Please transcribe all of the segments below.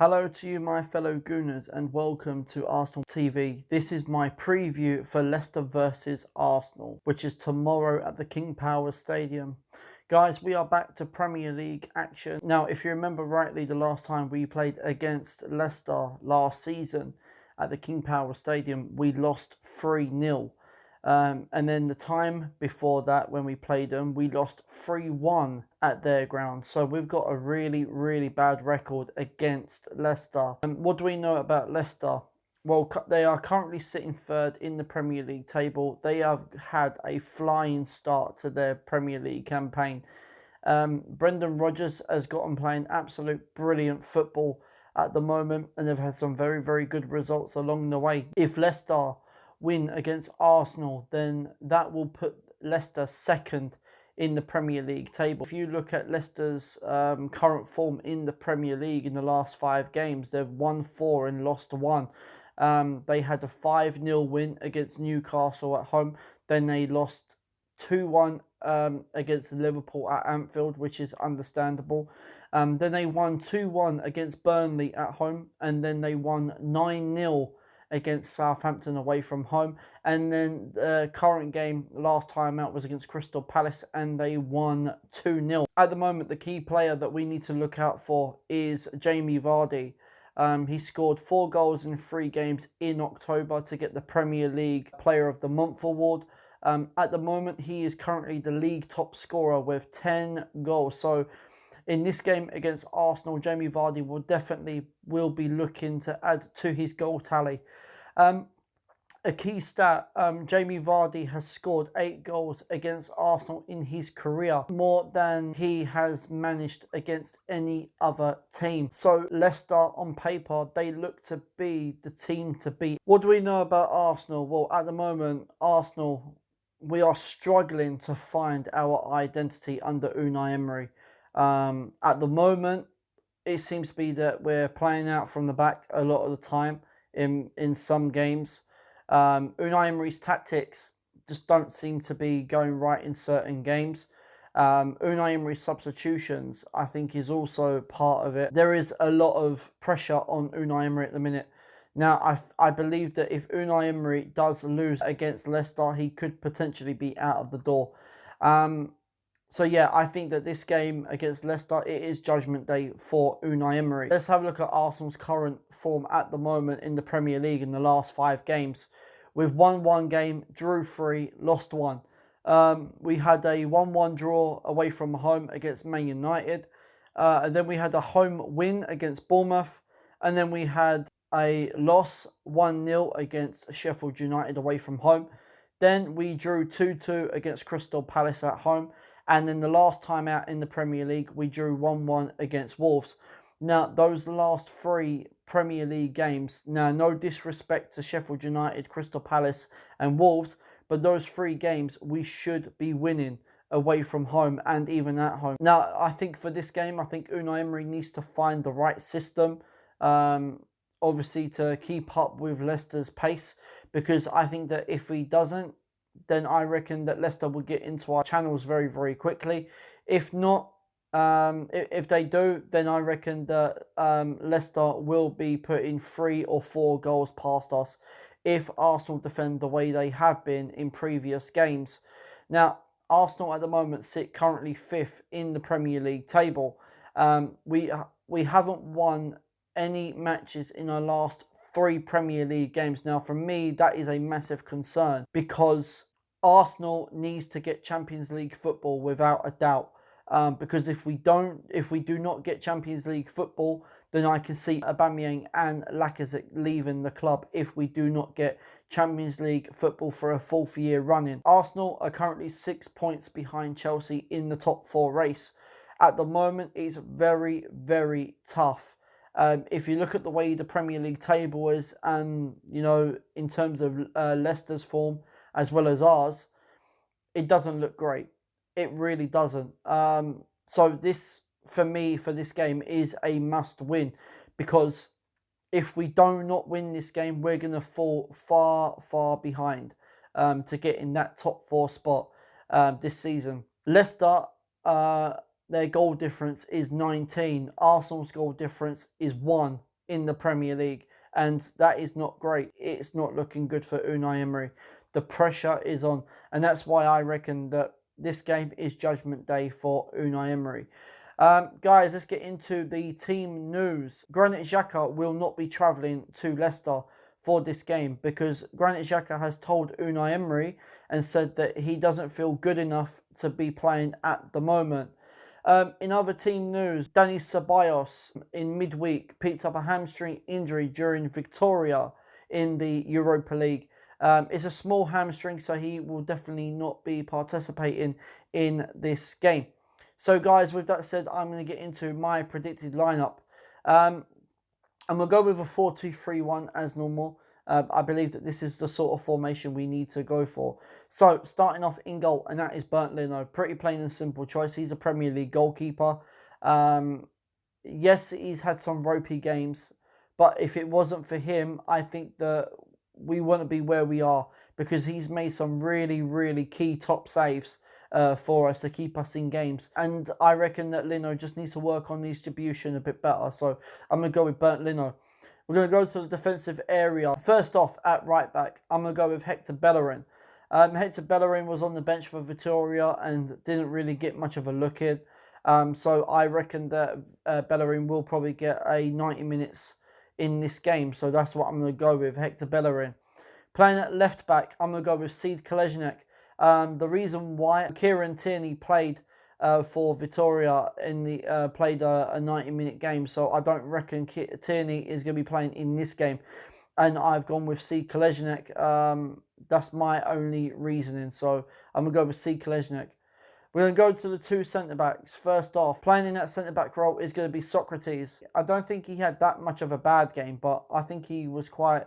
Hello to you, my fellow Gooners, and welcome to Arsenal TV. This is my preview for Leicester versus Arsenal, which is tomorrow at the King Power Stadium. Guys, we are back to Premier League action. Now, if you remember rightly, the last time we played against Leicester last season at the King Power Stadium, we lost 3-0. And then the time before that, when we played them, we lost 3-1 at their ground. So we've got a really, really bad record against Leicester. And what do we know about Leicester? Well, they are currently sitting third in the Premier League table. They have had a flying start to their Premier League campaign. Brendan Rodgers has gotten playing absolute brilliant football at the moment, and they've had some very, very good results along the way. If Leicester win against Arsenal, then that will put Leicester second in the Premier League table. If you look at Leicester's current form in the Premier League in the last 5 games, they've won 4 and lost 1. They had a 5-0 win against Newcastle at home. Then they lost 2-1 against Liverpool at Anfield, which is understandable. Then they won 2-1 against Burnley at home, and then they won 9-0 against Southampton away from home. And then the current game last time out was against Crystal Palace, and they won 2-0. At the moment, the key player that we need to look out for is Jamie Vardy. He scored 4 goals in 3 games in October to get the Premier League Player of the Month award. At the moment, he is currently the league top scorer with 10 goals. So in this game against Arsenal, Jamie Vardy will be looking to add to his goal tally. A key stat, Jamie Vardy has scored 8 goals against Arsenal in his career, more than he has managed against any other team. So Leicester, on paper, they look to be the team to beat. What do we know about Arsenal? Well, at the moment, Arsenal, we are struggling to find our identity under UNAI Emery. At the moment, it seems to be that we're playing out from the back a lot of the time in some games. UNAI Emery's tactics just don't seem to be going right in certain games. UNAI Emery's substitutions, I think, is also part of it. There is a lot of pressure on UNAI Emery at the minute. Now, I believe that if UNAI Emery does lose against Leicester, he could potentially be out of the door. So yeah, I think that this game against Leicester, it is judgment day for UNAI Emery. Let's have a look at Arsenal's current form at the moment in the Premier League in the last 5 games. We've won 1 game, drew 3, lost 1. We had a 1-1 draw away from home against Man United. And then we had a home win against Bournemouth. And then we had a loss 1-0 against Sheffield United away from home. Then we drew 2-2 against Crystal Palace at home. And then the last time out in the Premier League, we drew 1-1 against Wolves. Now, those last 3 Premier League games, now no disrespect to Sheffield United, Crystal Palace and Wolves, but those 3 games we should be winning away from home and even at home. Now, I think for this game, I think UNAI Emery needs to find the right system, obviously to keep up with Leicester's pace, because I think that if he doesn't, then I reckon that Leicester will get into our channels very, very quickly. If not, if they do, then I reckon that Leicester will be putting 3 or 4 goals past us if Arsenal defend the way they have been in previous games. Now, Arsenal at the moment sit currently 5th in the Premier League table. We haven't won any matches in our last 3 Premier League games. Now, for me, that is a massive concern, because Arsenal needs to get Champions League football without a doubt. Because if we do not get Champions League football, then I can see Aubameyang and Lacazette leaving the club if we do not get Champions League football for a 4th year running. Arsenal are currently 6 points behind Chelsea in the top 4 race. At the moment, it's very, very tough. If you look at the way the Premier League table is, and in terms of Leicester's form as well as ours, it doesn't look great. It really doesn't. So this, for me, for this game is a must win, because if we do not win this game, we're going to fall far, far behind to get in that top 4 spot this season. Leicester, their goal difference is 19. Arsenal's goal difference is 1. in the Premier League, and that is not great. It's not looking good for Unai Emery. The pressure is on, and that's why I reckon that this game is judgment day for Unai Emery. Guys, let's get into the team news. Granit Xhaka will not be travelling to Leicester for this game because Granit Xhaka has told Unai Emery and said that he doesn't feel good enough to be playing at the moment. In other team news, Dani Ceballos in midweek picked up a hamstring injury during Victoria in the Europa League. It's a small hamstring, so he will definitely not be participating in this game. So guys, with that said, I'm going to get into my predicted lineup. I'm going to go with a 4-2-3-1 as normal. I believe that this is the sort of formation we need to go for. So, starting off in goal, and that is Bernd Leno. Pretty plain and simple choice. He's a Premier League goalkeeper. Yes, he's had some ropey games, but if it wasn't for him, I think that we wouldn't be where we are because he's made some really, really key top saves for us to keep us in games. And I reckon that Leno just needs to work on distribution a bit better. So I'm going to go with Bernd Leno. We're going to go to the defensive area. First off, at right back, I'm going to go with Hector Bellerin. Hector Bellerin was on the bench for Vitoria and didn't really get much of a look in. So I reckon that Bellerin will probably get a 90 minutes in this game. So that's what I'm going to go with, Hector Bellerin. Playing at left back, I'm going to go with Sead Kolasinac. The reason why Kieran Tierney played for Vitoria in the played a 90-minute game, so I don't reckon Tierney is going to be playing in this game, and I've gone with Sead Kolasinac. That's my only reasoning, so I'm going to go with Sead Kolasinac. We're going to go to the two centre-backs. First off, playing in that centre-back role is going to be Socrates. I don't think he had that much of a bad game, but I think he was quite...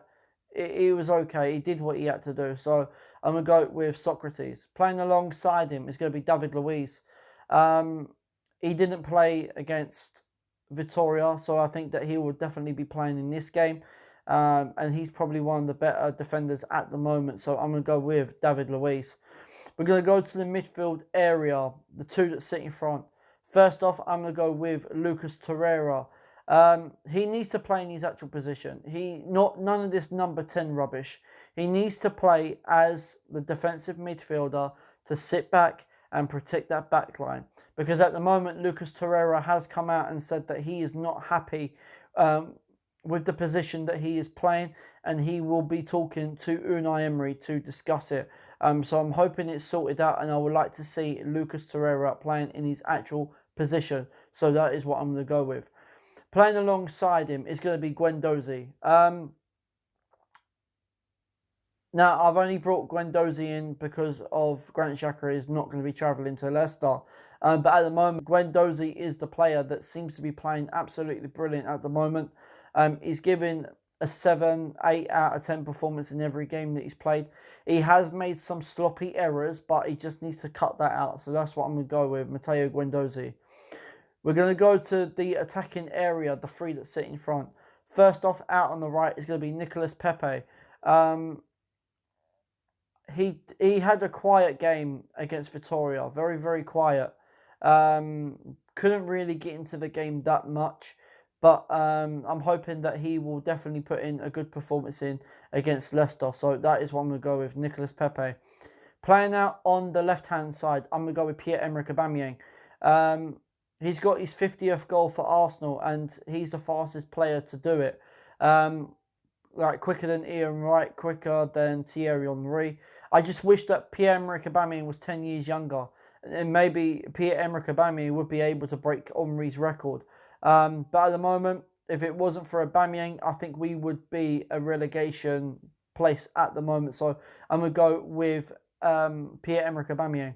He was okay. He did what he had to do. So I'm going to go with Socrates. Playing alongside him is going to be David Luiz. He didn't play against Vitoria, so I think that he will definitely be playing in this game. And he's probably one of the better defenders at the moment. So I'm going to go with David Luiz. We're going to go to the midfield area, the two that sit in front. First off, I'm going to go with Lucas Torreira. He needs to play in his actual position. None of this number 10 rubbish. He needs to play as the defensive midfielder to sit back and protect that back line. Because at the moment, Lucas Torreira has come out and said that he is not happy with the position that he is playing, and he will be talking to Unai Emery to discuss it. So I'm hoping it's sorted out, and I would like to see Lucas Torreira playing in his actual position. So that is what I'm going to go with. Playing alongside him is going to be Guendouzi. Now, I've only brought Guendouzi in because of Granit Xhaka is not going to be travelling to Leicester. But at the moment, Guendouzi is the player that seems to be playing absolutely brilliant at the moment. He's given a 7, 8 out of 10 performance in every game that he's played. He has made some sloppy errors, but he just needs to cut that out. So that's what I'm going to go with, Matteo Guendouzi. We're going to go to the attacking area, the three that sit in front. First off, out on the right is going to be Nicolas Pepe. He had a quiet game against Vitoria, very, very quiet. Couldn't really get into the game that much, but I'm hoping that he will definitely put in a good performance in against Leicester. So that is what I'm going to go with, Nicolas Pepe. Playing out on the left-hand side, I'm going to go with Pierre-Emerick Aubameyang. He's got his 50th goal for Arsenal, and he's the fastest player to do it. Quicker than Ian Wright, quicker than Thierry Henry. I just wish that Pierre-Emerick Aubameyang was 10 years younger, and maybe Pierre-Emerick Aubameyang would be able to break Henry's record. But at the moment, if it wasn't for Aubameyang, I think we would be a relegation place at the moment. So I'm going to go with Pierre-Emerick Aubameyang.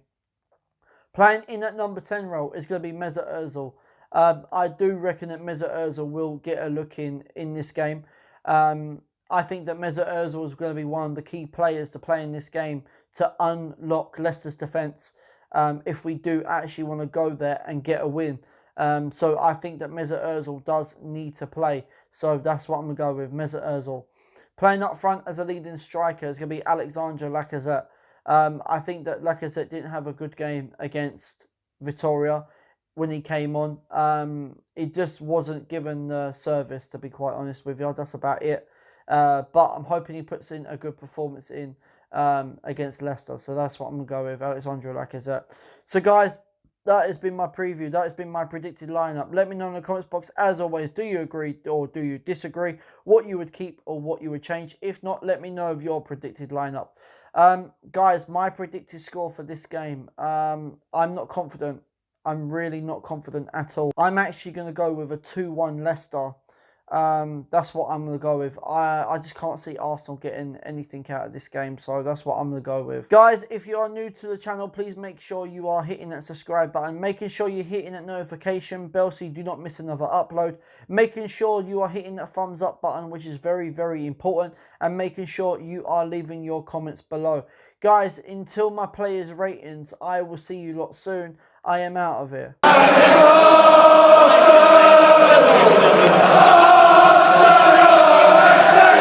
Playing in that number 10 role is going to be Mesut Ozil. I do reckon that Mesut Ozil will get a look in this game. I think that Mesut Ozil is going to be one of the key players to play in this game to unlock Leicester's defence if we do actually want to go there and get a win. So I think that Mesut Ozil does need to play. So that's what I'm going to go with, Mesut Ozil. Playing up front as a leading striker is going to be Alexandre Lacazette. I think that Lacazette didn't have a good game against Vitoria. when he came on. He just wasn't given the service, to be quite honest with you. That's about it. But I'm hoping he puts in a good performance against Leicester. So that's what I'm going to go with, Alexandre Lacazette. So guys, that has been my preview. That has been my predicted lineup. Let me know in the comments box, as always, do you agree or do you disagree? What you would keep or what you would change? If not, let me know of your predicted lineup. Guys, my predicted score for this game, I'm not confident. I'm really not confident at all. I'm actually going to go with a 2-1 Leicester. That's what I'm going to go with. I just can't see Arsenal getting anything out of this game, so that's what I'm going to go with. Guys, if you are new to the channel, please make sure you are hitting that subscribe button, making sure you're hitting that notification bell so you do not miss another upload, making sure you are hitting that thumbs up button, which is very, very important, and making sure you are leaving your comments below. Guys, until my players' ratings, I will see you lot soon. I am out of here.